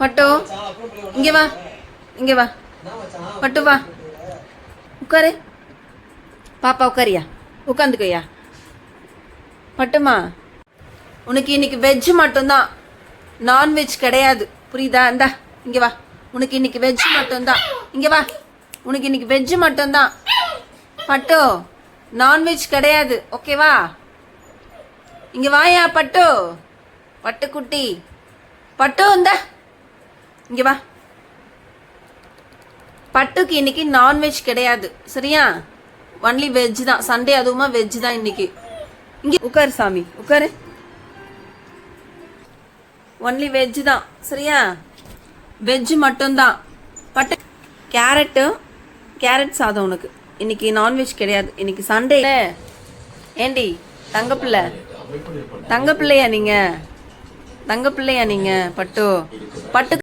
பட்டு இங்கே வா, இங்கே வா. பட்டு வா, உட்காரு. பாப்பா உட்காரியா, உட்காந்துக்கய்யா. பட்டுமா, உனக்கு இன்னைக்கு வெஜ் மட்டும்தான், நான்வெஜ் கிடையாது, புரியுதா? இந்தா இங்கே வா. உனக்கு இன்னைக்கு வெஜ் மட்டும்தான். இங்கே வா. உனக்கு இன்னைக்கு வெஜ் மட்டும்தான். பட்டு, நான்வெஜ் கிடையாது, ஓகேவா? இங்கே வாயா பட்டு. பட்டுக்குட்டி, பட்டு இந்த இங்கே வா. பட்டுக்கு இன்னைக்கு நான்வெஜ் கிடையாது, சரியா? ஒன்லி வெஜ் தான். சண்டே அதுவுமா வெஜ் தான் இன்னைக்கு. இங்கே உட்காரு சாமி, உட்காரு. ஒன்லி வெஜ் தான், சரியா? வெஜ் மட்டும்தான். பட்டு கேரட் சாதம் உனக்கு. இன்னைக்கு நான்வெஜ் கிடையாது, இன்னைக்கு சண்டே. ஏண்டி தங்கப்பிள்ளை, தங்கப்பிள்ளையா நீங்க? தங்கப்பிள்ளையா நீங்க? பட்டு பட்டு